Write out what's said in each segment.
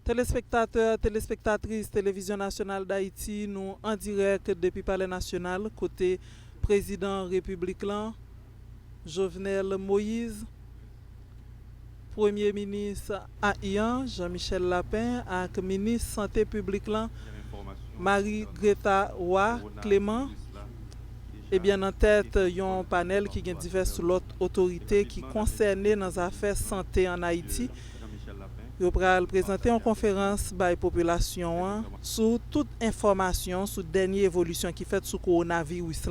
Téléspectateurs, téléspectatrices, Télévision nationale d'Haïti, nous en direct depuis Palais national, côté président République lan, Jovenel Moïse, Premier ministre haïtien Jean-Michel Lapin, et ministre Santé publique lan, Marie-Greta Roy Clément, et bien en tête, il y a un panel qui a diverses autres autorités qui concernent les affaires santé en Haïti. Yo pral présenter une conférence par la population sur toute information sur la dernière évolution qui fait sur le coronavirus.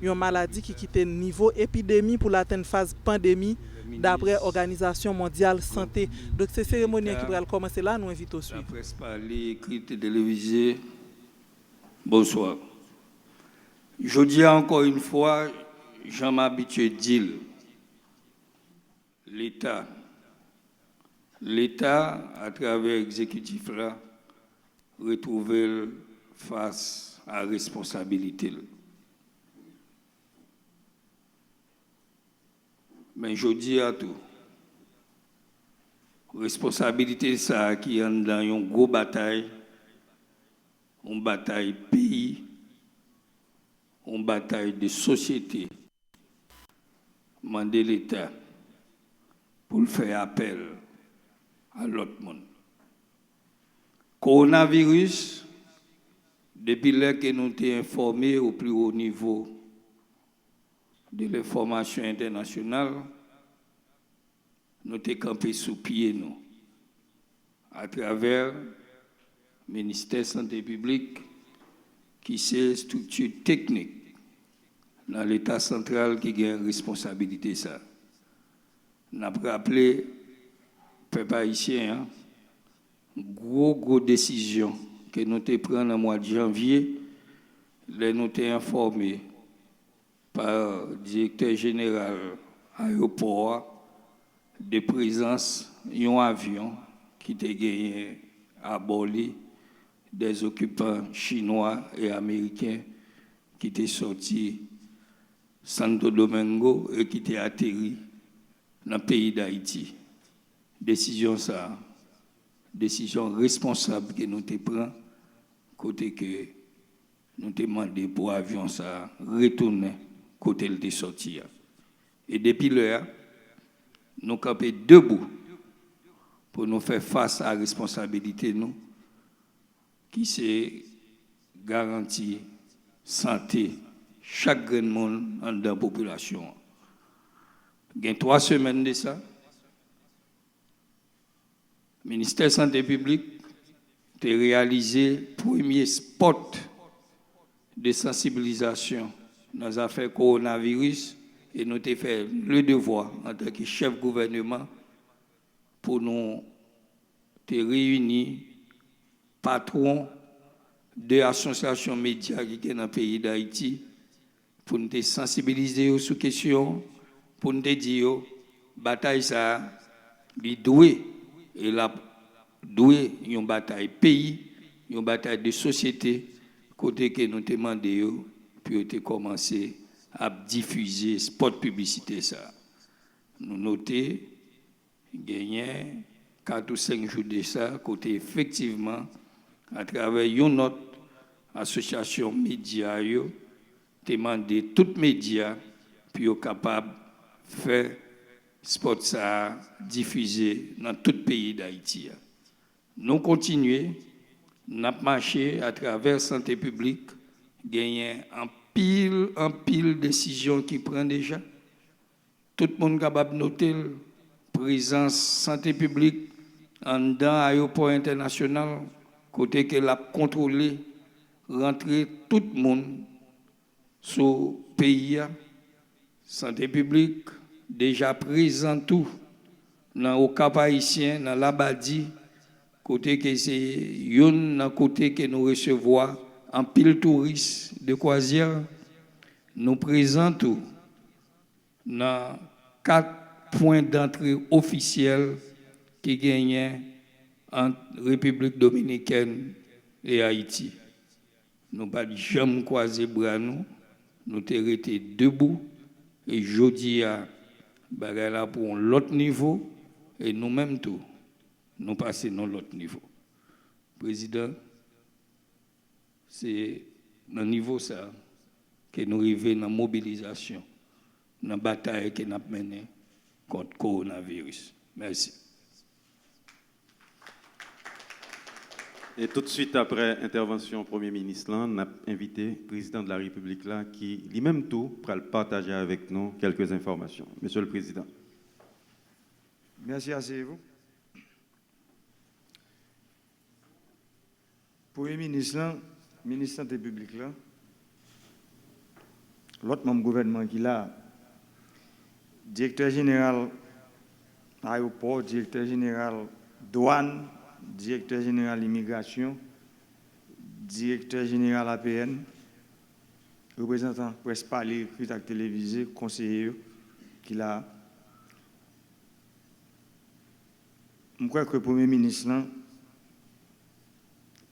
Une maladie qui quitte le niveau épidémie pour l'atteindre phase pandémie d'après l'Organisation mondiale santé. Donc c'est cérémonie qui va commencer là, nous invitons au suivre. La presse parlée, écrite et télévisée, bonsoir. Je dis encore une fois, j'en m'habitue à dire, l'État, à travers l'exécutif là, retrouve face à la responsabilité. Mais je dis à tout, responsabilité ça qui est dans une grosse bataille, une bataille pays, une bataille de société. Demander l'État pour le faire appel à l'autre monde. Coronavirus, depuis là que nous sommes informés au plus haut niveau de l'information internationale, nous sommes campés sous pied, nous, à travers le ministère de la Santé publique, qui est une structure technique dans l'État central qui a une responsabilité. Ça. Nous avons rappelé, peuple haïtien, gros décision que nous avons prise dans le mois de janvier, nous avons été informés par le directeur général aéroport de présence d'un avion qui était gagné à Boli des occupants chinois et américains qui étaient sortis Santo Domingo et qui étaient atterris dans le pays d'Haïti. Décision responsable que nous te prenons, côté que nous te demandé pour l'avion ça retourner côté il était sorti. Et depuis l'heure, nous campons debout pour nous faire face à la responsabilité nous, qui c'est garantir santé chaque grand monde dans la population. Il y a 3 semaines de ça. Le ministère de la Santé publique a réalisé le premier spot de sensibilisation dans les affaires coronavirus et nous avons fait le devoir en tant que chef gouvernement pour nous réunir patrons de l'association médias qui est dans le pays d'Haïti pour nous sensibiliser sur ces questions, pour nous dire que la bataille ça, il doit et la doué une bataille pays, une bataille de société, côté que nous demandons puis nous commencé à diffuser spot publicité ça. Nous notons gagné 4 ou 5 jours de ça, côté effectivement à travers une autre association média demander tous les médias puis capable de faire spot ça diffusé dans tout le pays d'Haïti. Nous continuons, nous avons marché à travers la santé publique, gagné en pile décision qui prend déjà. Tout le monde est capable de noter la présence santé publique en dans l'aéroport international, côté qu'elle a contrôlé, rentrer tout le monde sur le pays. Santé publique, déjà présent tout dans le Cap haïtien, dans l'Abadi, côté que c'est un côté que nous recevons en pile touristes de croisière, nous présentons dans 4 points d'entrée officiels qui gagnent entre République dominicaine et Haïti. Nous n'avons jamais croisé bras, nous sommes restés debout et jeudi à là pour l'autre niveau et nous-mêmes tout, nous passons dans l'autre niveau. Président, c'est dans le niveau ça que nous arrivons dans la mobilisation, dans la bataille que nous avons menée contre le coronavirus. Merci. Et tout de suite après intervention du Premier ministre, on a invité le président de la République là, qui lui-même tout pour partager avec nous quelques informations. Monsieur le Président. Merci à vous. Premier ministre, ministre de la Santé publique, l'autre membre du gouvernement qui l'a, directeur général aéroport, directeur général douane, directeur général immigration, directeur général APN, représentant presse parler, écrit à télévisé, conseiller qui l'a. Je crois que le Premier ministre,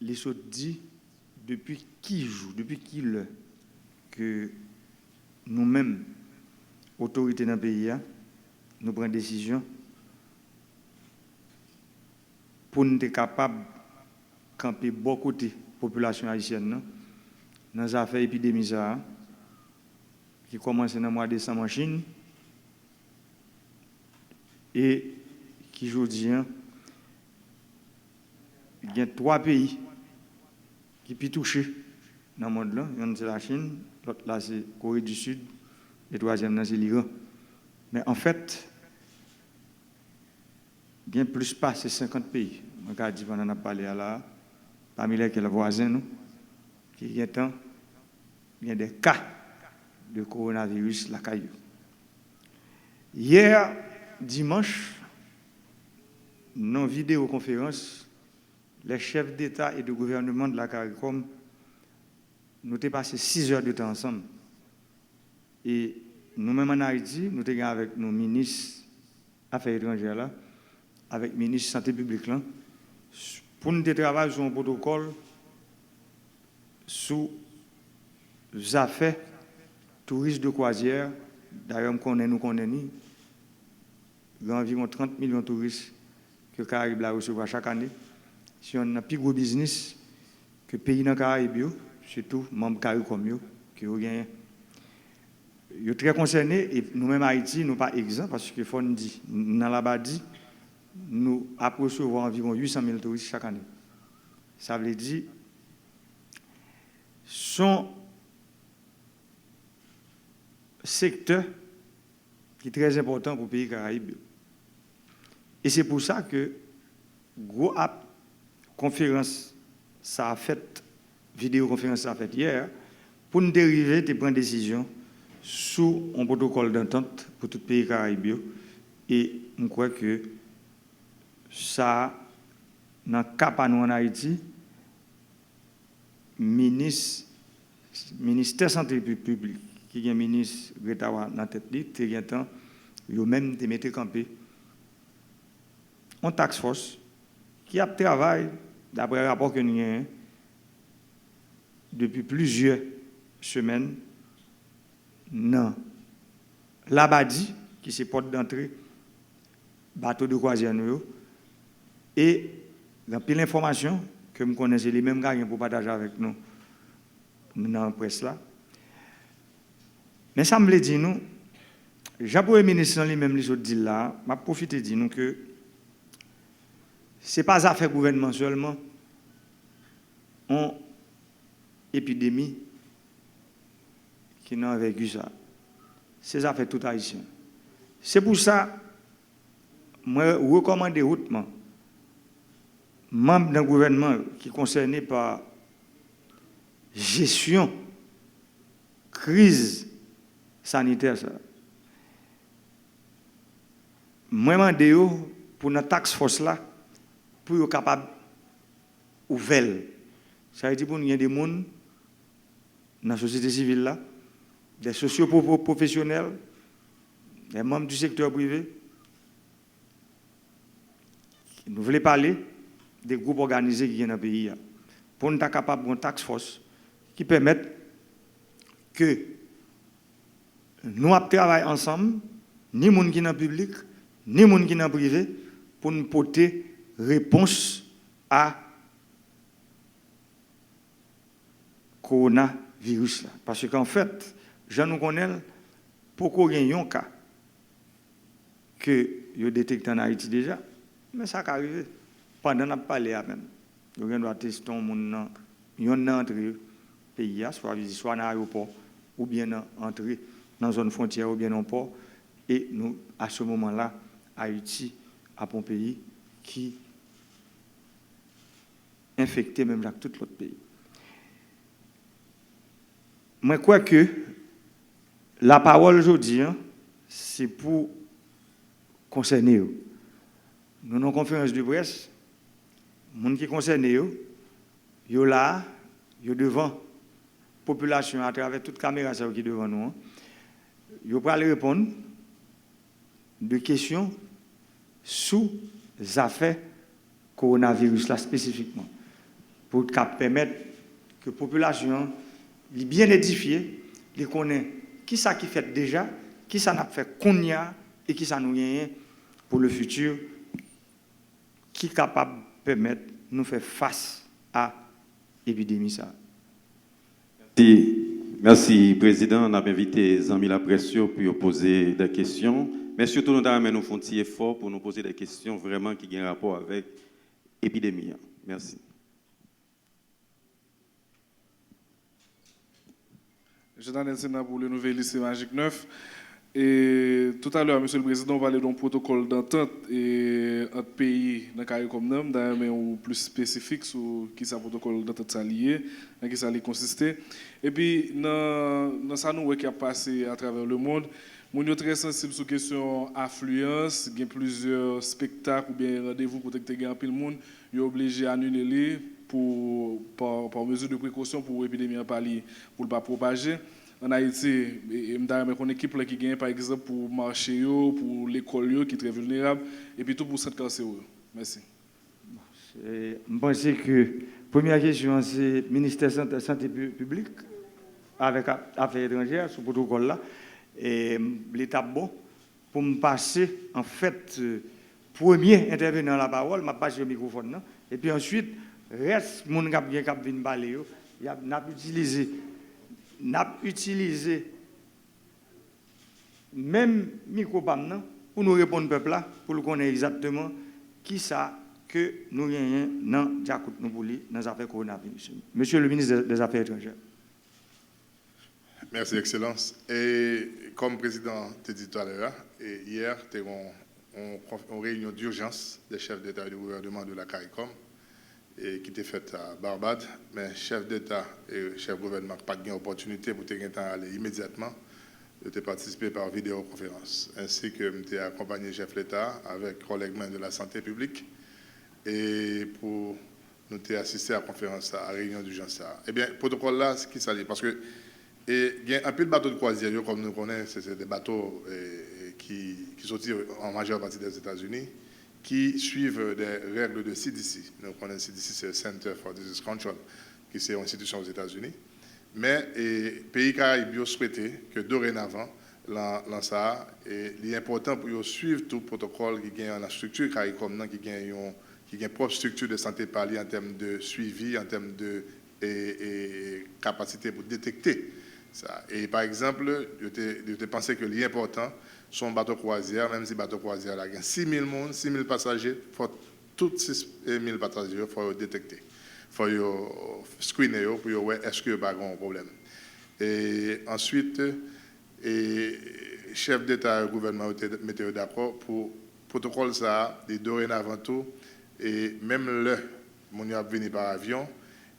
les choses dit depuis qui joue, depuis qui le que nous-mêmes, autorités dans le pays, nous prenons des décisions pour nous être capables de camper beaucoup de population haïtienne dans les affaires épidémiques qui commencent dans le mois de décembre en Chine et qui aujourd'hui, il y a 3 pays qui sont touchés dans le monde. L'un c'est la Chine, l'autre là c'est la Corée du Sud, et le 3e c'est l'Iran. Mais en fait, bien plus pas, c'est 50 pays. On a parlé là, parmi lesquels les voisins, nous, qui il y a des cas de coronavirus la caillou. Hier, dimanche, dans une vidéoconférence, les chefs d'État et de gouvernement de la CARICOM, nous avons passé 6 heures de temps ensemble. Et nous-mêmes en Haïti, nous avons avec nos ministres Affaires étrangères, là, avec le ministre de la Santé publique, là, pour nous travailler sur un protocole sur les affaires touristes de croisière. D'ailleurs, nous connaissons, il y a environ 30 millions de touristes que le Caraïbe reçoit chaque année. Si on a un plus gros business que le pays dans le Caraïbe, surtout les membres CARICOM, qui ont gagné. Ils sont très concernés et nous-mêmes, Haïti, nous ne sommes pas exempts parce que, faut nous dire, dans la Badi, nous recevons environ 800 000 touristes chaque année. Ça veut dire son secteur qui est très important pour le pays Caraïbe. Et c'est pour ça que gros conférence ça a fait, vidéoconférence ça a fait hier, pour nous dériver de prendre une décision sous un protocole d'entente pour tout le pays Caraïbe. Et je crois que ça, dans le cas à nous en Haïti, ministère de la Santé publique, qui est un ministre Greta dans la tête, il y a temps, il a même de mettre campé en task force qui a travaillé, d'après le rapport que nous avons, depuis plusieurs semaines, dans l'Abadi, qui est porte d'entrée, bateau de croisière, et dans pile l'information que nous connaissons, les mêmes gars pour partager avec nous dans la presse là. Mais ça me dit nous, Jean-Premier ministre lui-même les autres dit là, m'a profité de dire nous que c'est pas affaire gouvernement seulement, on épidémie qui n'a vécu ça. C'est affaire tout haïtien. C'est pour ça moi recommande hautement membres d'un gouvernement qui est concerné par gestion crise sanitaire ça. Moi demande pour notre task force là pour être capable ouvert. Ça veut dire pour nous il y a des gens dans la société civile là, des socio-professionnels, des membres du secteur privé. Nous voulons parler des groupes organisés qui sont dans le pays pour nous être capables d'une task force qui permette que nous travaillons ensemble, ni les gens qui sont dans le public, ni les gens qui sont dans le privé, pour nous porter réponse à coronavirus. Parce qu'en fait, je nous connais, pourquoi il y a un cas que je détecte en Haïti déjà, mais ça arrive pendant qu'on parle à même. Nous doit tester une entrée pays, soit dans l'aéroport, ou bien entrer dans une zone frontière, ou bien dans port. Et nous, à ce moment-là, Haïti a un pays qui est infecté même avec tout l'autre pays. Moi, je crois que la parole aujourd'hui, c'est pour concerner. Nous avons une conférence de presse, les gens qui sont concernés, ils sont là, ils sont devant la population à travers toute caméra qui est devant nous. Ils vont répondre de questions sous les affaires coronavirus là spécifiquement, pour permettre que la population est bien édifiée, les connaît qui ça qui fait déjà, qui ça n'a fait qu'on y a et qui ça nous gagne pour le futur, qui est capable de permettre de nous faire face à l'épidémie. Merci, Président. On a invité Zami la Pression pour poser des questions. Mais surtout, nous avons fait un petit effort pour nous poser des questions vraiment qui ont un rapport avec l'épidémie. Merci. Je suis Daniel Sena pour le nouvel lycée Magique 9. Et tout à l'heure, Monsieur le Président, on parlait d'un protocole d'entente et un pays dans le CARICOM NAM, d'ailleurs, plus spécifique sur qui ça protocole d'entente lié, dans qui ça allait consister. Et puis, dans ça, nous qui a passé à travers le monde, nous sommes très sensibles sur la question affluence. Il y a plusieurs spectacles ou bien rendez-vous pour détecter un peu le monde. Ils sont obligés d'annuler par mesure de précaution pour l'épidémie pour ne pas propager. En Haïti, on a une équipe qui gagne par exemple pour le marché, pour l'école qui est très vulnérable, et puis tout pour cette cancer. Merci. Je pense que la première question, c'est le ministère de la Santé publique avec Affaires étrangères, ce protocole-là. Et l'étape bon, pour me passer, en fait, premier intervenant la parole, je passe le microphone. Et puis ensuite, reste mon cap bien cap vinn parler, n'a utilisé même micro pour nous répondre peuple là, pour nous connaître exactement qui ça que nous gagnons dans Djakout Noubouli dans les affaires coronavirus. Monsieur le ministre des Affaires étrangères. Merci, Excellence. Et comme le président t'a dit tout à l'heure, hier, nous avons une réunion d'urgence des chefs d'État et de gouvernement de la CARICOM qui était faite à Barbade. Mais chef d'État et chef de gouvernement n'ont pas eu l'opportunité pour aller immédiatement de participer par vidéoconférence. Ainsi que j'ai accompagné le chef d'État avec collègues de la santé publique et pour nous assister à la conférence, à la réunion d'urgence. Eh bien, le protocole là, c'est qui ça dit? Parce que il y a un peu de bateaux de croisière, comme nous connaissons, c'est des bateaux qui sortent en majeure partie des États-Unis, qui suivent des règles de CDC. Nous connaissons CDC, c'est le Center for Disease Control, qui est une institution aux États-Unis. Mais les pays caraïbes souhaitaient que dorénavant, il est important pour suivre tout le protocole qui gagne la structure CARICOM, qui gagne une propre structure de santé parlée en termes de suivi, en termes de capacité pour détecter ça. Et par exemple, je pensais que l'important, son bateau croisière, même si le bateau croisière a 6 000 personnes, 6 000 passagers, faut tous 6 000 passagers, il faut détecter. Il faut screener pour voir est-ce qu'il y a un problème. Et ensuite, le chef d'État et le gouvernement mettaient d'accord pour le protocole, ça, de dorénavant tout, et même le, on y a venu par avion,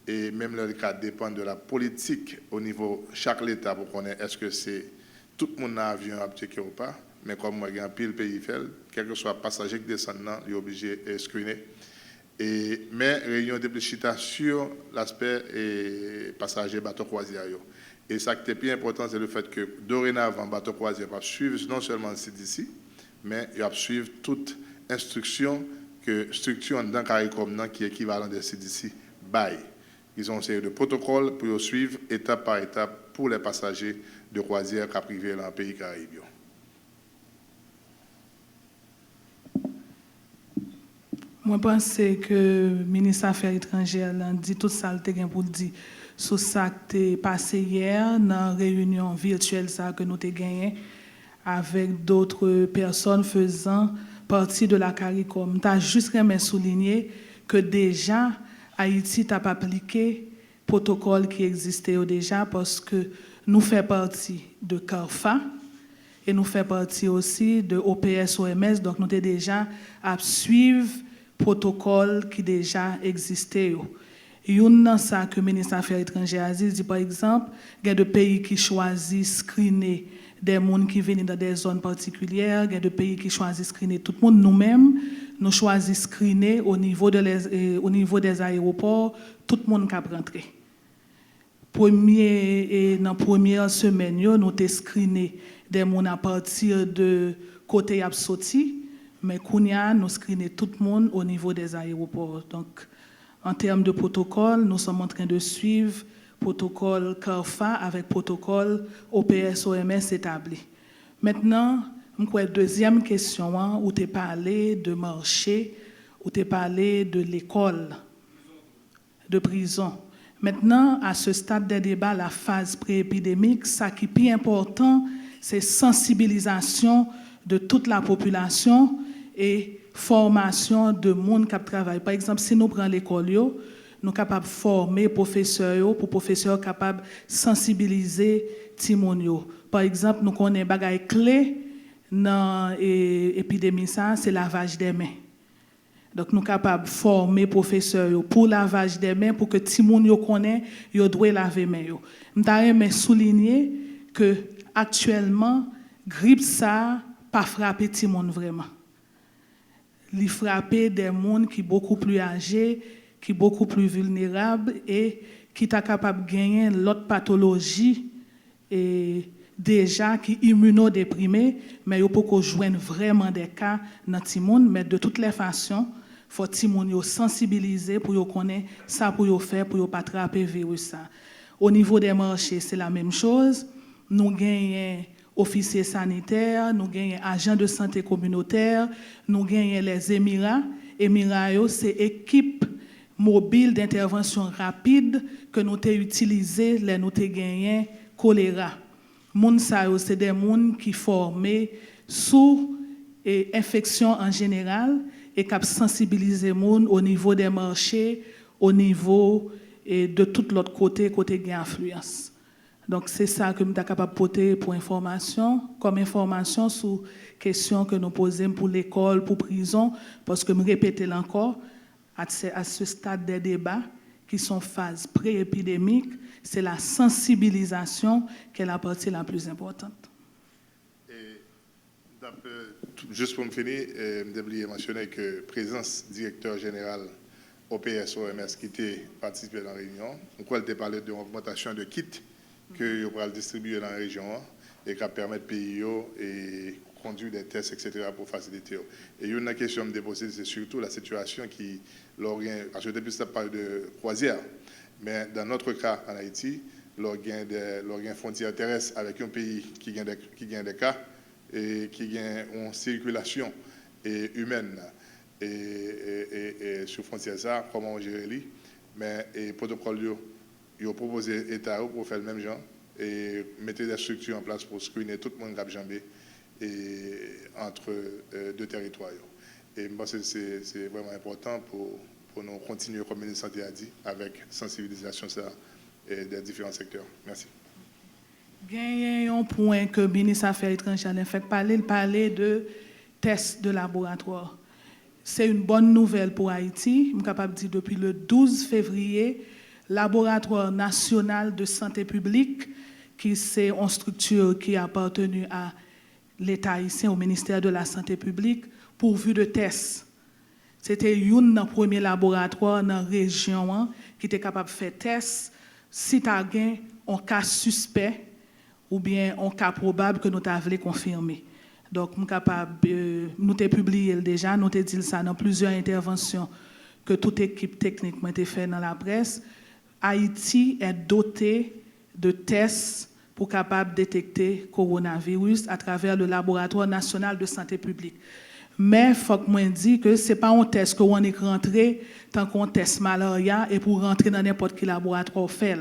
et même le cas dépend de la politique au niveau de chaque État pour connaître est-ce que c'est tout le monde dans l'avion à checker ou pas. Mais comme moi, il y a un pile pays fait, quel que soit le passager qui descend, il est obligé de screener. Mais réunion de Plechita sur l'aspect passager bateau croisière. Et ça qui est plus important, c'est le fait que dorénavant, bateau croisière va suivre non seulement le CDC, mais il va suivre toute instruction que structure dans le CARICOM qui est équivalent des CDC bail. Ils ont une série de protocoles pour suivre étape par étape pour les passagers de croisière qui privés dans le pays caraïbes. Moi, je pense que le ministre des Affaires étrangères a dit tout ça pour dire sur ça qui est passé hier dans la réunion virtuelle que nous avons gagnée avec d'autres personnes faisant partie de la CARICOM. Tu as juste souligné que déjà, Haïti n'a pas appliqué le protocole qui existait déjà parce que nous faisons partie de CARFA et nous faisons partie aussi de OPS-OMS, donc nous avons déjà à suivre le protocole qui déjà existait. Il y a ça que le ministre des Affaires étrangères a dit, par exemple, il y a des pays qui choisissent screener des gens qui viennent dans des zones particulières, il y a des pays qui choisissent screener tout le monde. Nous-mêmes, nous choisissons screener au niveau des aéroports, tout le monde qui a rentré. Dans la première semaine, nous avons screené des gens à partir de côté Absoti, mais nous screenons tout le monde au niveau des aéroports. Donc, en termes de protocole, nous sommes en train de suivre le protocole CARFA avec le protocole OPS-OMS établi. Maintenant, la deuxième question, où tu as parlé de marché, où tu as parlé de l'école, de prison. Maintenant, à ce stade des débats, la phase pré-épidémique, ce qui est plus important, c'est sensibilisation de toute la population et formation de monde qui travaille. Par exemple, si nous prenons l'école, nous sommes capables de former les professeurs pour professeurs capables de sensibiliser les gens. Par exemple, nous connaissons des choses clés dans l'épidémie, c'est le lavage des mains. Donc, nous sommes capables de former les professeurs pour le lavage des mains, pour que les gens connaissent, ils doivent laver les mains. Je voudrais souligner que actuellement, la grippe, ça n'a pas frappé les gens vraiment. Il frappe des gens qui sont beaucoup plus âgés, qui sont beaucoup plus vulnérables et qui sont capables de gagner l'autre pathologie et déjà qui sont immunodéprimés, mais ils peuvent joindre vraiment des cas dans le monde. Mais de toutes les façons, il faut que les gens sensibiliser pour connaître ça, pour faire, pour ne pas attraper le virus. Au niveau des marchés, c'est la même chose. Nous gagnons officiers sanitaires, nous gagnons agents de santé communautaire, nous gagnons les Émirats. Émirats, c'est équipe mobile d'intervention rapide que nous avons utilisé, les nous avons gagné choléra. C'est des gens qui sont formés sous infection en général et qui sensibilisent les gens au niveau des marchés, au niveau de tout l'autre côté d'influence. Donc, c'est ça que nous sommes capables de porter pour information, comme information sur les questions que nous posons pour l'école, pour la prison, parce que je répète encore, à ce stade des débats, qui sont phase pré-épidémique, c'est la sensibilisation qui est la partie la plus importante. Juste pour me finir, je devrais mentionner que la présence du directeur général OPS-OMS qui était participé dans la réunion, on peut parler d'une augmentation de kits que vous allez distribuer dans la région et qui va permettre aux pays de conduire des tests, etc., pour faciliter. Et une question à me déposer, c'est surtout la situation qui, parce que depuis ça parle de croisière, mais dans notre cas en Haïti, l'organe frontière terrestre avec un pays qui gagne des cas et qui gagne une circulation humaine et sur frontière ça, comment on gère les, mais le protocole ils ont proposé l'État pour faire le même genre et mettre des structures en place pour screener tout le monde qui a jambé entre deux territoires. Et je pense que c'est vraiment important pour nous continuer, comme le ministre de la Santé a dit, avec sensibilisation des différents secteurs. Merci. Il y a un point que le ministre des Affaires étrangères a fait parler de tests de laboratoire. C'est une bonne nouvelle pour Haïti. Je suis capable de dire depuis le 12 février, Laboratoire national de santé publique, qui c'est une structure qui a appartenu à l'État haïtien, au ministère de la Santé publique, pourvu de tests. C'était un premier laboratoire dans la région qui était capable de faire tests si tu as un cas suspect ou bien un cas probable que nous avons confirmé. Donc, nous avons publié déjà, nous avons dit ça dans plusieurs interventions que toute équipe technique a été faite dans la presse. Haïti est doté de tests pour capable détecter le coronavirus à travers le laboratoire national de santé publique. Mais il faut que moi dise que ce n'est pas un test qu'on est rentré tant qu'on teste malaria et pour rentrer dans n'importe quel laboratoire fait.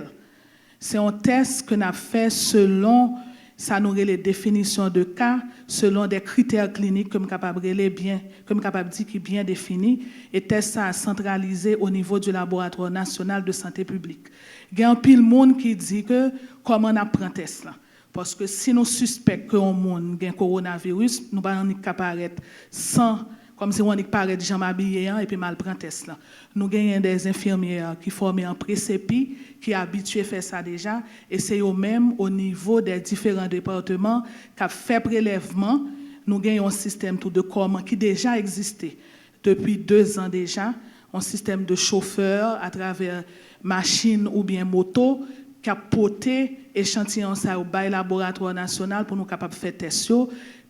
C'est un test que nous avons fait selon ça nous les définitions de cas, selon des critères cliniques comme capable bien, comme capable dire qui bien définis et test ça centralisé au niveau du laboratoire national de santé publique. Il y a un pile monde qui dit que comment on apprend test là. Parce que si nous suspectons que un monde a un coronavirus, nous pas capable sans comme si on paraît déjà habillé et puis mal prend test là. Nous avons des infirmières qui formées en présépi qui habitués à faire ça déjà et c'est eux-mêmes au niveau des différents départements qui ont fait prélèvement. Nous avons un système tout de commande qui déjà existait depuis 2 ans déjà, un système de chauffeurs à travers machine ou bien moto qui a porté échantillon ça au laboratoire national pour nous capables de faire test.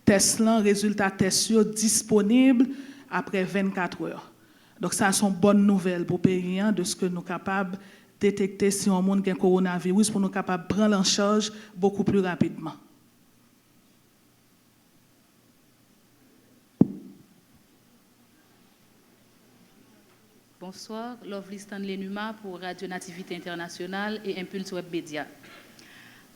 Test là, résultat test disponible après 24 heures. Donc ça sont bonnes nouvelles pour les pays de ce que nous sommes capables de détecter si on a un coronavirus pour nous capables de prendre en charge beaucoup plus rapidement. Bonsoir, Lovely Stanley Numa pour Radio Nativité Internationale et Impulse Web Media.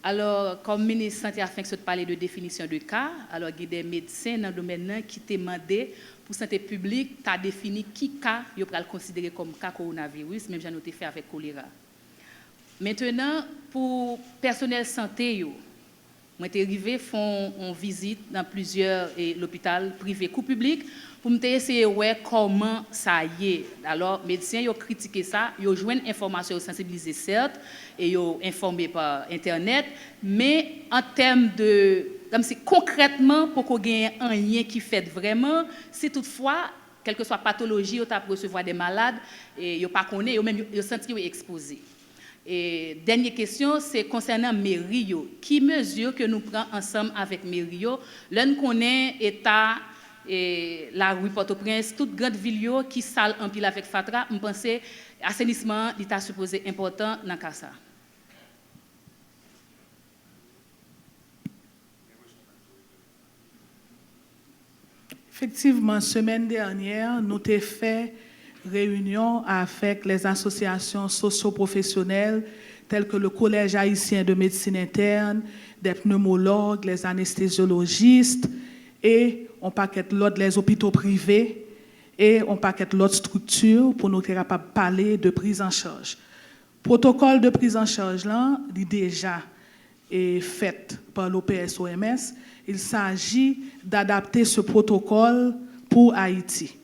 Alors, comme ministre Santé afin que parler de définition de cas, alors il y a des médecins dans le domaine qui t'ont demandé pour santé publique, tu as défini qui cas ils peuvent considérer comme cas coronavirus, même j'en ai fait avec choléra. Maintenant, pour personnel santé, moi suis arrivé font une visite dans plusieurs l'hôpital privé ou public pour me essayer ouais comment ça y est. Alors médecins ils ont critiqué ça, ils ont joint information sensibilisé certes et ils ont informé par internet, mais en termes de comme si concrètement pour qu'on ait un lien qui fait vraiment, si toutefois quelle que soit pathologie, ils ont recevoir des malades et ils pas connaît, ils même ils senti exposés. Et dernière question, c'est concernant Mério. Qui mesure que nous prenons ensemble avec Mério? Là, nous connaissons l'État, la rue Port-au-Prince, toute grande ville qui sale en pile avec Fatra. Je pense que l'assainissement est supposé important dans le cas. Effectivement, semaine dernière, nous avons fait réunion avec les associations socio-professionnelles telles que le Collège haïtien de médecine interne, des pneumologues, les anesthésiologistes et on paquet l'autre les hôpitaux privés et on paquet l'autre structure pour nous être capables de parler de prise en charge. Protocole de prise en charge là, est déjà fait par l'OPS-OMS. Il s'agit d'adapter ce protocole pour Haïti.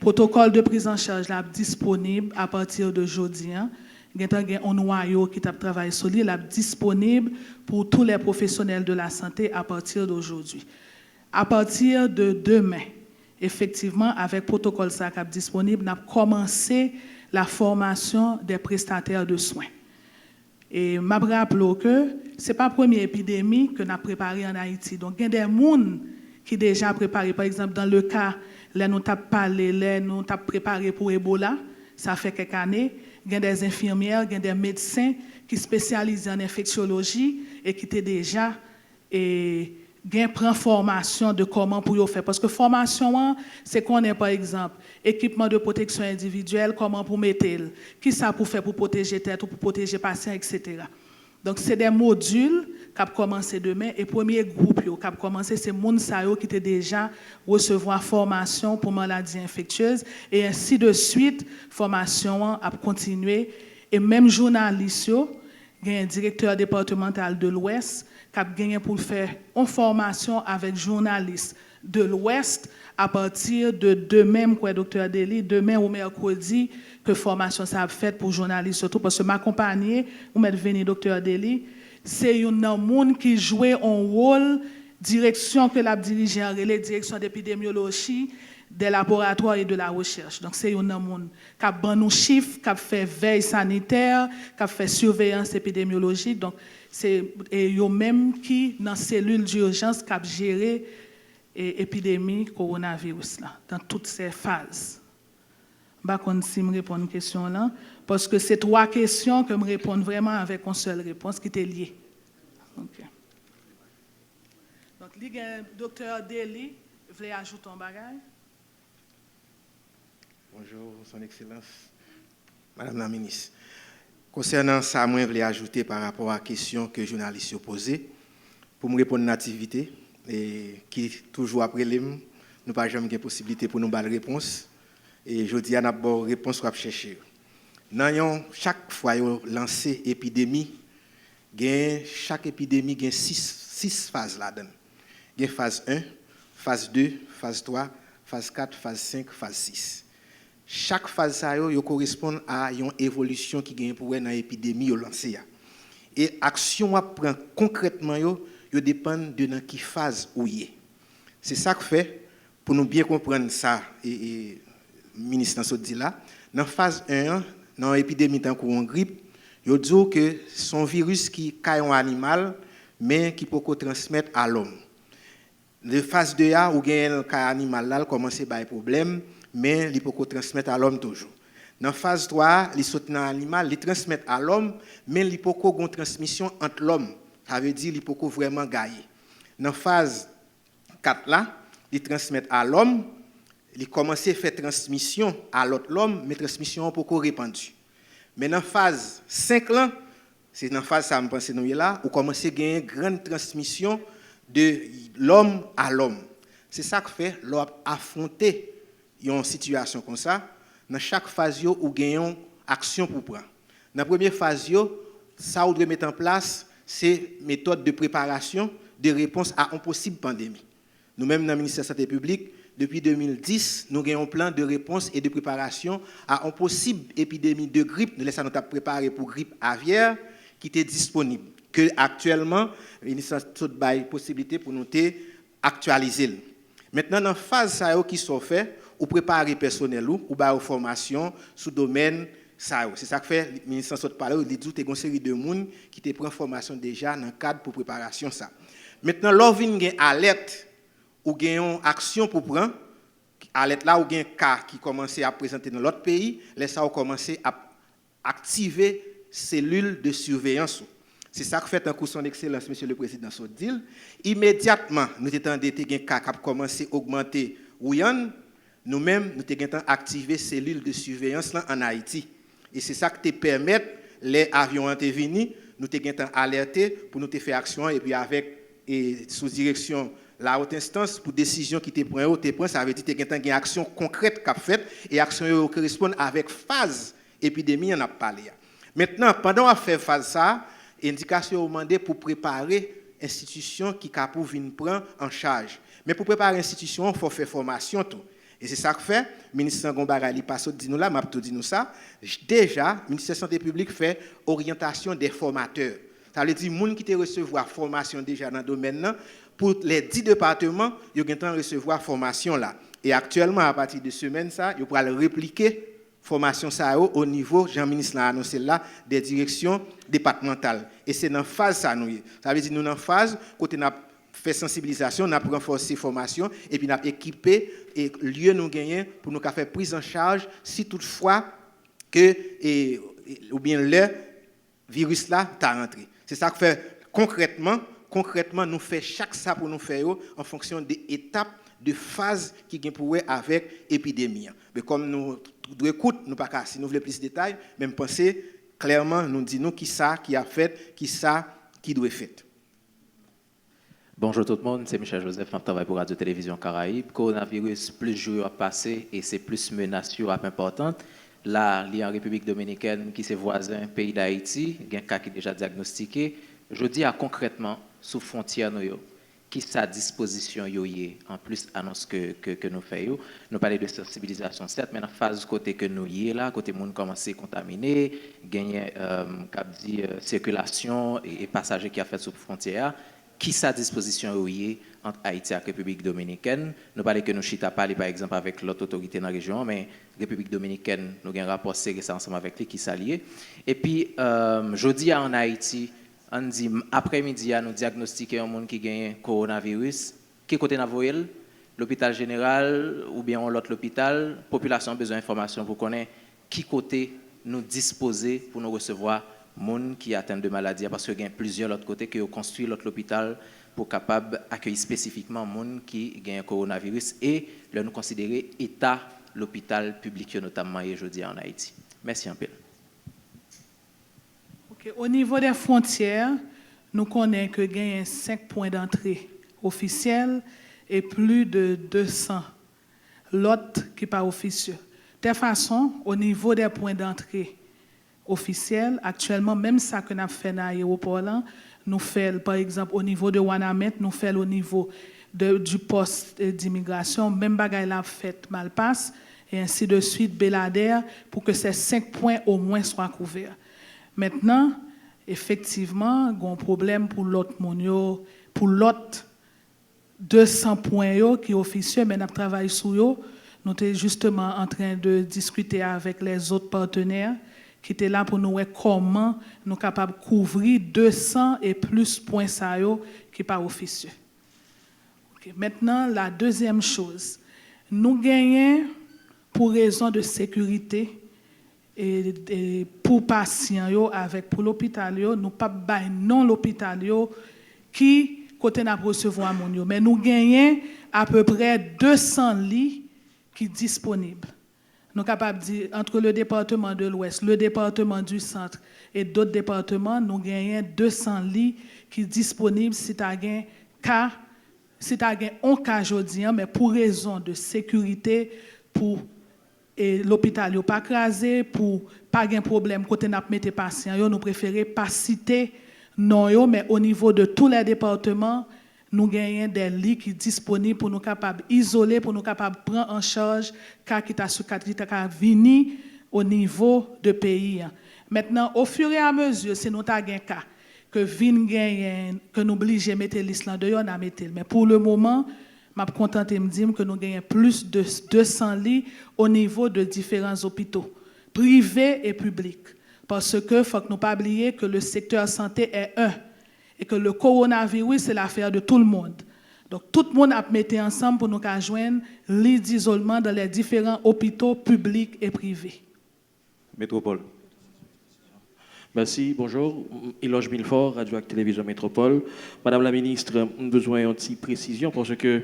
Protocole de prise en charge là disponible à partir de jeudi. Il y a un noyau qui travaille sur lui, disponible pour tous les professionnels de la santé à partir d'aujourd'hui. À partir de demain, effectivement, avec protocole ça disponible, on a commencé la formation des prestataires de soins. Et je me rappelle que ce n'est pas la première épidémie que nous avons préparée en Haïti. Donc, il y a des gens qui sont déjà préparés. Par exemple, dans le cas, là, nous avons parlé, là, nous avons préparé pour Ebola, ça fait quelques années. Il y a des infirmières, il y a des médecins qui spécialisent en infectiologie et qui étaient déjà prend formation de comment pour faire. Parce que formation, c'est qu'on est par exemple équipement de protection individuelle, comment pour mettre, qui ça pour faire pour protéger tête ou pour protéger patient, etc. Donc c'est des modules qui ont commencé demain et premier groupe qui a commencé c'est moun sa yo qui était déjà recevoir formation pour maladies infectieuses et ainsi de suite formation a continué et même journalistes il y a un directeur départemental de l'Ouest qui a gagné pour faire une formation avec journalistes de l'Ouest à partir de demain, docteur Deli, demain ou mercredi, que formation ça a fait pour journalistes, surtout parce que m'accompagner, ou m'être venu docteur Deli, c'est un monde qui jouait un rôle, direction que l'a dirigé en relais, direction d'épidémiologie, des laboratoires et de la recherche. Donc c'est un monde qui a ban nos chiffres, qui a fait veille sanitaire, qui a fait surveillance épidémiologique. Donc c'est eux même qui dans cellule d'urgence qui a géré l'épidémie coronavirus là dans toutes ces phases. Bah kon si me répondre à une question là parce que c'est 3 questions que me répondre vraiment avec une seule réponse qui est liée. OK. Donc le docteur Deli voulait ajouter un bagage. Bonjour, Son Excellence, Madame la Ministre. Concernant ça, moi, je voulais ajouter par rapport à la question que le journaliste a posée, pour me répondre à l'activité, et qui toujours après les nous n'avons pas jamais de possibilité pour nous donner la réponse. Et je dis à nous une réponse qu'on va chercher. Chaque fois qu'on lance épidémie, chaque épidémie a 6 phases là-dedans. Il y a phase 1, phase 2, phase 3, phase 4, phase 5, phase 6. Chaque phase ça correspond à une évolution qui gagne pour dans l'épidémie lancée. Et action à prendre concrètement dépend de dans quelle phase où y est. C'est ça que fait pour nous bien comprendre ça et ministre dans dit là dans phase 1 dans l'épidémie tant qu'on grippe, yo dit que son virus qui caille un animal mais qui peut transmettre à l'homme. Le phase 2A où gagne un animal là commence par problème mais il peut transmettre à l'homme toujours. Dans phase 3, il saute dans l'animal, il transmet à l'homme mais il peut une transmission entre l'homme. Ça veut dire qu'il peut vraiment gagner. Dans phase 4 là, il transmet à l'homme, il commence à faire transmission à l'autre l'homme mais transmission peut répandue. Mais dans phase 5 là, c'est dans phase ça me pense nous là, où commence à gagner une grande transmission de l'homme à l'homme. C'est ça que fait l'homme affronter une situation comme ça. Dans chaque phase yo ou gagnons action pour prendre. Dans la première phase yo, ça on doit mettre en place c'est méthode de préparation de réponse à une possible pandémie. Nous-mêmes dans le ministère de la Santé publique depuis 2010, nous avons un plan de réponse et de préparation à une possible épidémie de grippe. Nous laissons nous préparer pour grippe aviaire qui était disponible. Que actuellement, le ministère a une possibilité pour nous actualiser. Maintenant, dans la phase qui sont faits, ou préparer personnel ou ba formation sous domaine ça. C'est ça que fait le ministère de parler, il dit une série de monde qui te prend formation déjà dans le cadre pour préparation ça. Maintenant, lorsque vous avez une alerte ou une action pour prendre, alerte là ou un cas qui commence à présenter dans l'autre pays, les ça commence à activer cellules de surveillance. C'est ça que fait un coup son excellence monsieur le président Sodil. Immédiatement, nous étant des cas qui commencé à augmenter Wuhan, nous-mêmes, nous avons activé ces cellules de surveillance là en Haïti. Et c'est ça qui permet, les avions intervenus, nous avons alerté pour nous faire action et puis avec sous direction la haute instance pour décision qui te prend, ça veut dire que tu as une action concrète qu'a faite et action qui correspond avec phase épidémie on a parlé. Maintenant, pendant à faire phase ça, indication demandée pour préparer institution qui capable venir prendre en charge. Mais pour préparer l'institution, il faut faire formation tout. Et c'est ça que fait, le ministre Gombara, il passe dit nous là, m'a tout dit nous ça. Déjà, le ministère de la Santé publique fait orientation des formateurs. Ça veut dire que les gens qui te recevoir formation déjà dans le domaine, pour les 10 départements, ils vont recevoir formation là. Et actuellement, à partir de semaine, ça, ils pourront répliquer formation ça au niveau, Jean-Ministre l'a annoncé là, des directions départementales. Et c'est dans la phase ça nous. Ça veut dire nous dans la phase, côté n'a fait sensibilisation, on a renforcé formation et puis on a équipé et lieu nous gagner pour nous faire prise en charge si toutefois que ou bien le virus là t'a rentré. C'est ça que fait concrètement nous fait chaque ça pour nous faire en fonction des étapes de phase qui gagne pour avec épidémie. Mais comme nous écoute nous pas si nous voulons plus de détails, même penser clairement nous dit nous qui ça qui a fait, qui ça qui doit faire. Bonjour tout le monde, c'est Michel Joseph, je travaille pour Radio-Télévision Caraïbe. Coronavirus, plus jours passé et c'est plus menace importante. Là, il y a en République dominicaine qui est voisin pays d'Haïti, il y a un cas qui est déjà diagnostiqué. Je dis concrètement, sous frontière, qui sa disposition en plus annonce que nous faisons. Nous parlons de sensibilisation, certes, mais dans la phase côté que nous y est là, côté monde commence à contaminer, gagner circulation et passagers qui a fait sous frontière. Qui sa disposition entre Haïti et la République dominicaine. Nous parlons que nous chita parler par exemple avec l'autre autorité dans la région, mais la République dominicaine, nous avons un rapport serré ensemble avec lui qui s'allie. Et puis, jeudi en Haïti, on dit après-midi, nous diagnostiquons un monde qui a un coronavirus. Qui côté Navoël? L'hôpital général ou bien l'autre hôpital? La population a besoin d'informations pour connaître qui côté nous disposer pour nous recevoir monde qui atteint de maladies parce qu'il y a plusieurs autres côtés qui ont construit l'autre hôpital pour capable accueillir spécifiquement monde qui a un coronavirus et le nous considérer état l'hôpital public, notamment aujourd'hui en Haïti. Merci un peu. Okay. Au niveau des frontières, nous connaissons que il y a 5 points d'entrée officiels et plus de 200 l'autre qui pas officieux. De toute façon, au niveau des points d'entrée officiels, actuellement, même ça que nous avons fait dans l'aéroport, nous faisons, par exemple, au niveau de Wanamet, nous faisons au niveau du poste d'immigration, même bagaille la fait Malpasse, et ainsi de suite, Belader, pour que ces 5 points au moins soient couverts. Maintenant, effectivement, il y a un problème pour l'autre monio, pour l'autre 200 points qui sont officieux, mais nous travaillons sur eux. Nous sommes justement en train de discuter avec les autres partenaires qui étaient là pour nous voir comment nous sommes capables de couvrir 200 et plus points qui ne sont pas officieux. Okay. Maintenant, la deuxième chose, nous gagnons pour raison de sécurité et pour patients avec pour l'hôpital, nous pas bail non l'hôpital qui côté n'a recevoir mon mais nous gagnons à peu près 200 lits qui sont disponibles. Nous sommes capables de dire entre le département de l'Ouest, le département du Centre et d'autres départements, nous gagnons 200 lits qui sont disponibles si tu as un cas, aujourd'hui, mais pour raison de sécurité, pour l'hôpital n'est pas crasé, pour pas de problème côté n'a mettre patients, nous préférons pas citer non, mais au niveau de tous les départements, nous gagnons des lits qui sont disponibles pour nous capables d'isoler, pour nous capables de prendre en charge cas qui t'a venir au niveau de pays. Maintenant, au fur et à mesure, si nous avons un cas que nous obligons de mettre l'Islande de on a mettre. Mais pour le moment, je suis content de me dire que nous gagnons plus de 200 lits au niveau de différents hôpitaux, privés et publics. Parce que faut que nous pas oublier que le secteur santé est un et que le coronavirus c'est l'affaire de tout le monde. Donc tout le monde a mis ensemble pour nous joindre lits d'isolement dans les différents hôpitaux publics et privés. Métropole. Merci, bonjour. Eloge Milfort, Radio-Acte Télévision Métropole. Madame la ministre, nous avons besoin d'une petite précision parce que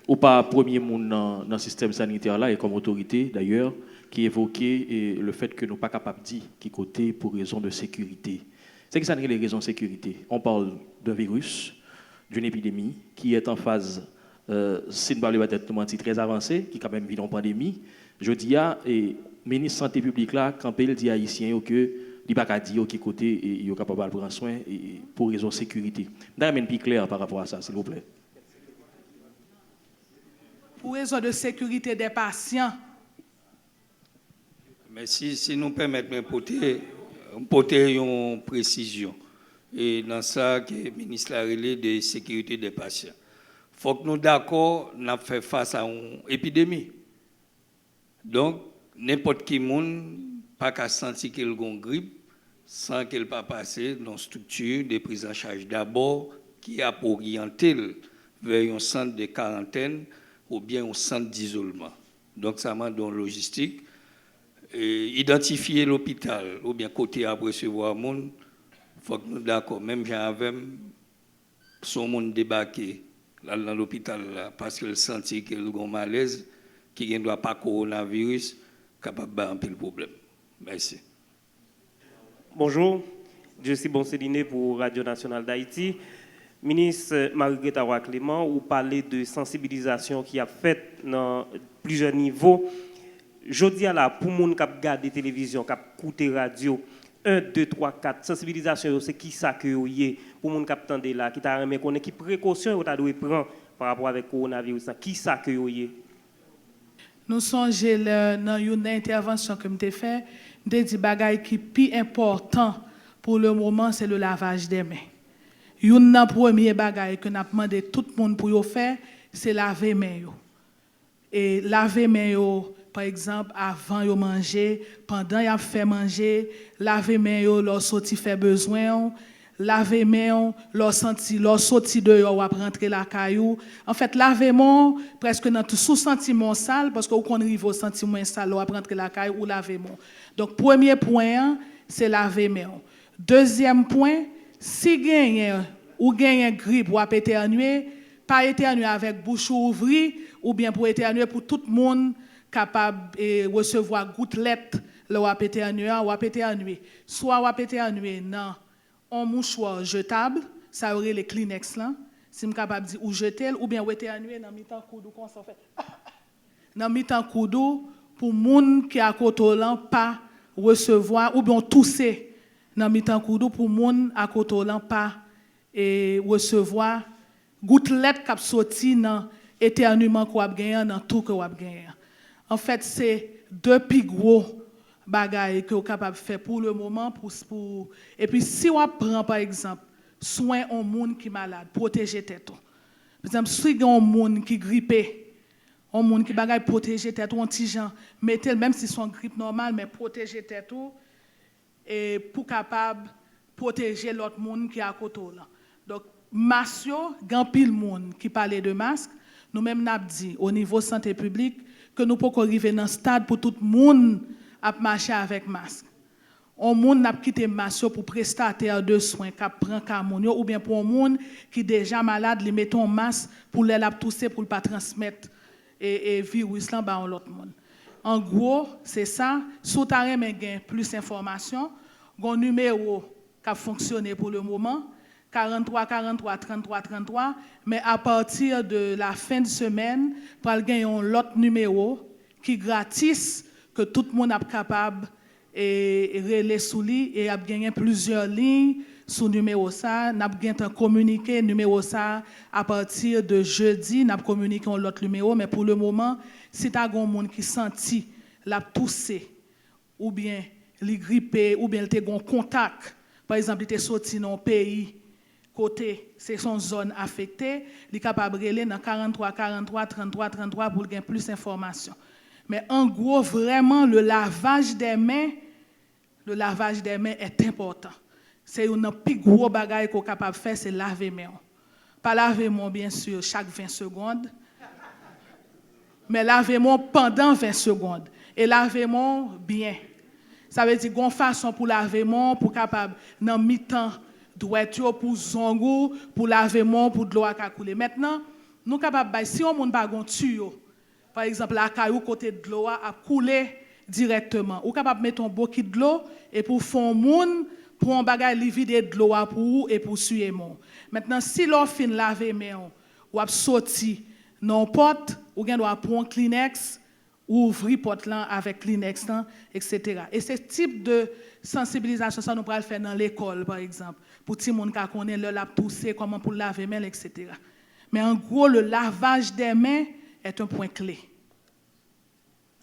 ou pas premier monde dans le système sanitaire là et comme autorité d'ailleurs qui évoquait le fait que nous ne sommes pas capables de dire qui côté pour raison de sécurité. C'est que ça n'est les raisons de sécurité. On parle d'un virus, d'une épidémie qui est en phase, si nous parlons peut-être très avancée, qui est quand même vit en pandémie. Je dis à le ministre de la Santé publique là, quand il dit à Haïtiens que il n'y a pas dire qui côté il est capable de prendre soin pour raison de sécurité. D'ailleurs, plus clair par rapport à ça, s'il vous plaît. Pour raison de sécurité des patients. Mais si nous permettons de porter une précision, et dans ça, que le ministre a relé de sécurité des patients, il faut que nous d'accord, nous faisons face à une épidémie. Donc, n'importe qui monde pas qu'à sentir qu'il a une grippe sans qu'elle pas passer dans une structure de prise en charge d'abord qui a pour orienter vers un centre de quarantaine ou bien un centre d'isolement. Donc, ça m'a donné logistique. Identifier l'hôpital ou bien côté à recevoir le monde, il faut que nous d'accord. Même j'avais son monde débarqué là dans l'hôpital parce qu'il sentit qu'il a un malaise, qu'il ne doit pas coronavirus, capable de faire un peu le problème. Merci. Bonjour, je suis Bonséliné pour Radio Nationale d'Haïti. Ministre Marie-Greta Roy-Clément, vous parlez de sensibilisation qui a fait dans plusieurs niveaux. Je dis à la pour les gens qui regardent la télévision, qui écoutent la radio, 1, 2, 3, 4, sensibilisation, c'est qui ça que vous avez pour les gens qui attendent là, qui t'a remis, qui précaution vous avez prendre par rapport avec le coronavirus, qui ça que vous avez? Nous songeons dans une intervention que j'ai faite, des bagailles qui sont plus importants pour le moment, c'est le lavage des mains. Une première bagaille que nous avons demandé tout le monde pour faire, c'est laver les mains. Et laver les mains, par exemple, avant de manger, pendant de faire manger, laver les mains lorsque vous fait besoin, laver les mains lorsque vous sortez dehors ou rentrer la caillou. En fait, laver les mains presque dans tout sous-sentiment sale, parce que vous arrivez au sentiment sale, ou rentrer la caillou ou laver les mains. Donc, premier point, c'est laver les mains. Deuxième point, si vous avez une grippe ou éternuer, pas éternuer avec bouche ouverte, ou bien pour éternuer pour tout le monde capable de recevoir gouttelette le ou éternuer. Soit ou éternuer dans un mouchoir jetable, ça aurait les Kleenex là, si je suis capable de dire ou jeter ou bien ou éternuer dans mi-temps coudou comme ça fait. Dans mi-temps coudou pour moun qui à côté là pas recevoir ou bien tousser dans mi-temps coudou pour moun à côté là pas et recevoir gouttelette qui sorti dans éternuement qu'on a gagné dans tout que on a gagné. En fait, c'est deux plus gros bagages que vous êtes capable de faire pour le moment. Et puis, si on prend par exemple soin au monde qui est malade, protéger tête. Par exemple, si on a un monde qui est grippé, un monde qui bagaille protéger tête, un petit gens, mettez même si c'est une grippe normale, mais protéger tête et pour capable protéger l'autre monde qui est à côté là. Donc, masque, grand pile monde qui parlait de masque, nous-mêmes n'a dit au niveau santé publique que nous pouvons arriver dans un stade pour tout le monde à marcher avec masque. On monde n'a quitté masque pour prestataire de soins qui prend camonio ou bien pour un monde qui est déjà malade, les mettons masque pour les tousser pour ne pas transmettre et virus là dans l'autre monde. En gros, c'est ça. Sous taré mais gain plus d'informations, un numéro qui a fonctionné pour le moment 43 43 33 33, mais à partir de la fin de semaine, pour gagner un autre numéro qui est gratis que tout le monde est capable et relais sous lui et a gagné plusieurs lignes sous numéro ça, n'a gagné un communiqué numéro ça à partir de jeudi, n'a communiqué l'autre numéro, mais pour le moment, si tu as un monde qui senti la toussée ou bien les grippé ou bien il a un contact, par exemple, il est sorti dans un pays côté, c'est son zone affectée, il est capable de relayer dans 43 43 33 33 pour gagner plus d'informations. Mais en gros, vraiment, le lavage des mains est important. C'est un plus gros bagage qu'on est capable de faire, c'est laver les mains. Pas laver les mains, bien sûr, chaque 20 secondes, mais laver les mains pendant 20 secondes. Et laver les mains bien. Ça veut dire qu'on façon pour laver les mains, pour capable, dans mi-temps, droiture pour zongo, pour laver mon, pour de l'eau à couler. Maintenant, nous sommes capables, si on n'a pas de tuyau, par exemple, la caillou côté de l'eau à couler directement, ou capable de mettre un bouquet de l'eau et pour faire moun, pour un bagage vider de l'eau pour et pour suer mon. Maintenant, si l'on fin laver main, ou a sorti non porte, ou bien doit prendre un Kleenex, ou ouvrir porte là avec Kleenex, etc. Et ce type de sensibilisation, ça nous pourrait le faire dans l'école, par exemple, pour tout le monde qui connaît le lave tousser, comment pour laver les mains, etc. Mais en gros, le lavage des mains est un point clé.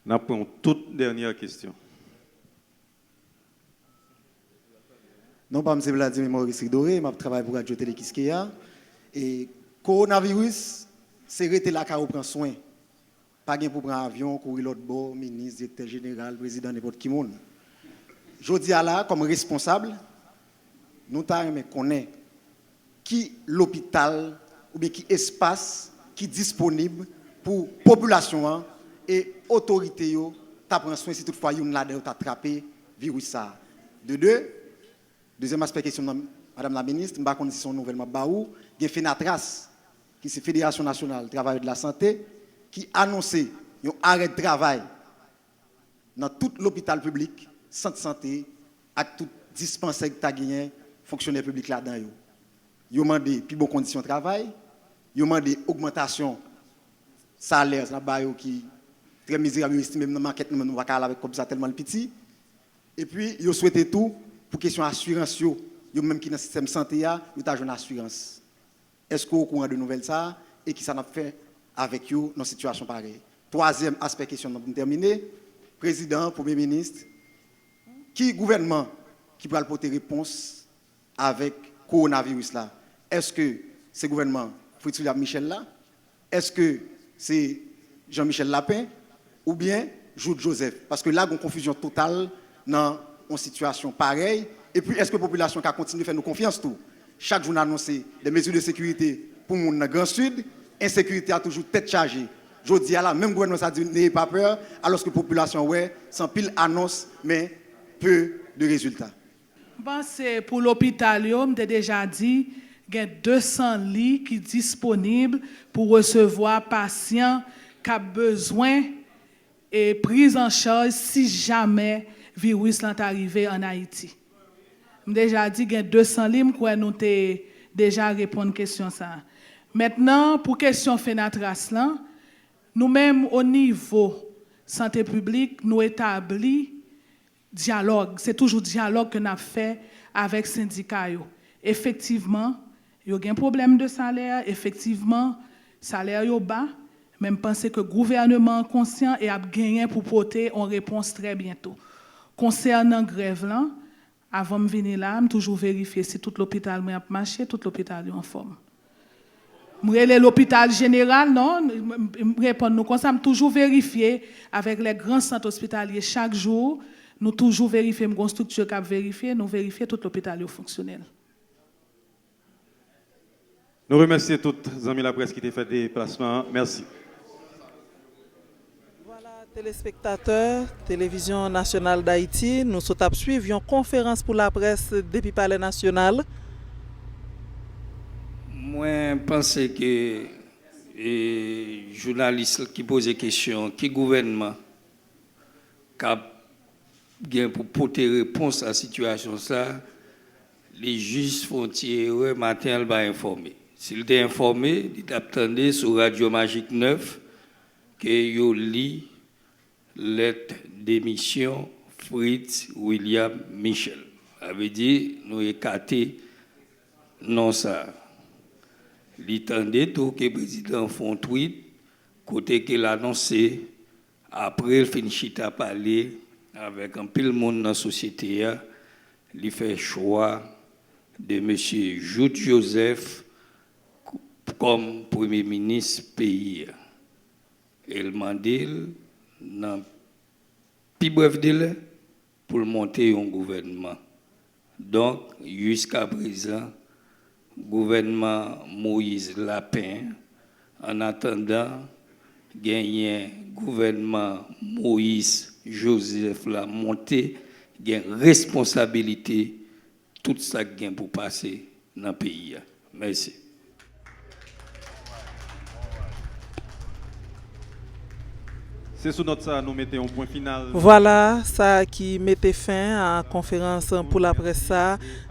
Nous avons toute dernière question. Non, pas M. Vladimir Maurice Doré, je travaille pour Radio Télé Kiskeya. Et coronavirus, c'est arrêter la car prend soin. Pas de pour prendre un avion, courir l'autre bord, ministre, directeur général, président, n'importe qui monde. Je dis à là, comme responsable, nous connaissons qui l'hôpital ou bien qui espace qui est disponible pour la population et l'autorité qui prend soin si toutefois il y a attrapé le virus. De deux, deuxième aspect question, Madame la ministre, je ne sais pas si c'est nouvellement baou, il y a FENATRAS, qui est la Fédération nationale des travailleurs de la santé, qui a annoncé un arrêt de travail dans tout l'hôpital public, centre de santé, avec tout dispensaire qui a gagné, fonctionnaire public là-dedans. Ils ont demandé plus bonnes conditions de travail, ils ont demandé augmentation salaire qui est très misérable, estimé dans la maquette, nous ne pouvons pas avec comme ça tellement petit. Et puis, ils ont souhaité tout pour question assurance, ils ont même qui dans le système de santé, ils ont une assurance. Est-ce que vous avez au courant de nouvelles ça et qui ça a fait avec vous dans une situation pareille? Troisième aspect question pour terminer, président, premier ministre, qui gouvernement qui peut apporter réponse avec le coronavirus là? Est-ce que c'est le gouvernement Fritz Michel là? Est-ce que c'est Jean-Michel Lapin ou bien Jude Joseph? Parce que là, il y a une confusion totale dans une situation pareille. Et puis, est-ce que la population qui continue de faire nous confiance tout? Chaque jour, on a annoncé des mesures de sécurité pour le dans le Grand Sud. Insécurité a toujours tête chargée. Je dis à la même gouvernement a dit n'ayez pas peur, alors que la population, ouais, sans pile annonce, mais peu de résultats. Bon, c'est pour l'hôpital, j'ai déjà dit, il y a 200 lits qui sont disponibles pour recevoir patients qui ont besoin et prise en charge si jamais virus est arrivé en Haïti. J'ai déjà dit qu'il y a 200 livres quoi nous avons déjà répondu à question ça. Maintenant pour question Fenatras là, nous-mêmes au niveau santé publique, nous établit dialogue, c'est toujours dialogue que nous avons fait avec syndicats. Effectivement, il y a un problème de salaire, effectivement, salaire est bas, même penser que le gouvernement est conscient et a gagné pour porter une réponse très bientôt. Concernant la grève, là, avant de venir là, je toujours vérifier si tout l'hôpital a marché, tout l'hôpital est en forme. Je l'hôpital général, non, je réponds comme ça, je toujours vérifier avec les grands centres hospitaliers chaque jour, nous toujours vérifier, une structure qui a vérifié, nous vérifier tout l'hôpital est fonctionnel. Nous remercions tous les amis de la presse qui ont fait des déplacements. Merci. Voilà, téléspectateurs, Télévision nationale d'Haïti, nous sommes suivre une conférence pour la presse depuis Palais national. Moi, je pense que les journalistes qui posent des questions, qui gouvernement qui a pour porter réponse à la situation, ça, les juges frontières, matin, ils vont informer. S'il est informé, il attendait sur Radio Magique 9 que yo lit lettre d'émission Fritz William Michel. Ça veut dire nous écarté non ça. Il attendait tout que le président font tweet côté qu'il a annoncé après il finit à parler avec un pile monde dans la société, il fait choix de M. Jude Joseph comme Premier ministre pays. Il m'a dit, dans le plus bref délai, pour monter un gouvernement. Donc, jusqu'à présent, le gouvernement Moïse Lapin, en attendant, gagner gouvernement Moïse Joseph la montée, il y a une responsabilité, tout ça qui pour passer dans le pays. Merci. C'est sous notre ça, nous mettons un point final. Voilà, ça qui mettait fin à la conférence pour la presse.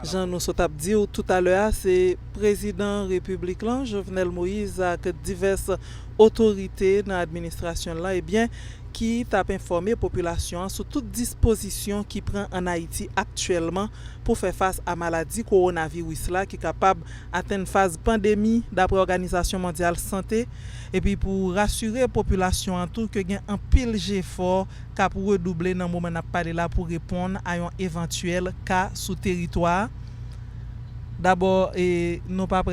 Jean nous a dit tout à l'heure, c'est président républicain Jovenel Moïse avec diverses autorités dans l'administration là, et bien qui t'a informé la population sur toute disposition qui prend en Haïti actuellement pour faire face à la maladie coronavirus là, qui est capable d'atteindre phase pandémie d'après l'Organisation mondiale de la santé, et puis pour rassurer la population en tout que il y a un pile d'efforts qui pour redoubler dans le moment où on a parlé là pour répondre à un éventuel cas sous territoire. D'abord, nous pas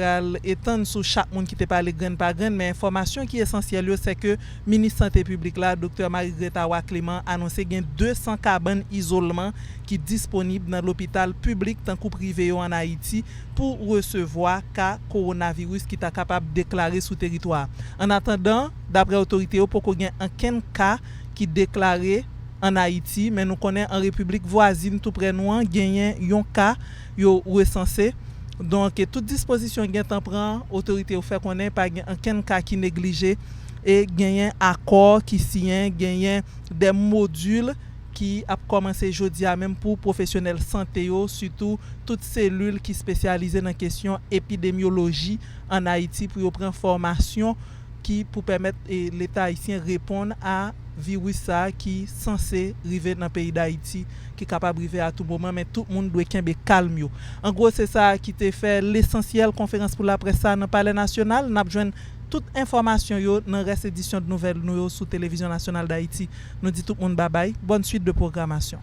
étendre sur chaque monde qui te parle graine par graine, mais l'information qui est essentielle, c'est que le ministre de la Santé publique, là, Dr. Marie-Greta Roy Clément, a annoncé qu'il y a 200 cabanes isolement qui sont disponibles dans l'hôpital public tant que privé en Haïti pour recevoir cas coronavirus qui est capable de déclarer sous territoire. En attendant, d'après l'autorité, il n'y a aucun cas qui est déclaré en Haïti, mais nous connaissons en République voisine tout près de nous, il y a un cas où est censé. Donc, toute disposition qui est en prend, l'autorité au fait qu'on n'a pas aucun cas qui négligé et il y a un accord qui signe, il y a des modules qui a commencé aujourd'hui même pour professionnels santé, surtout toutes cellules qui spécialisées dans la question épidémiologie en Haïti pour prendre formation qui pour permettre l'État haïtien répondre à virus qui est censé arriver dans le pays d'Haïti, qui est capable d'arriver à tout moment, mais tout le monde doit être calme. En gros, c'est ça qui te fait l'essentiel conférence pour la presse dans le Palais national. Nous avons besoin toute information dans la reste édition de nouvelles nous sur Télévision nationale d'Haïti. Nous disons tout le monde bye bye. Bonne suite de programmation.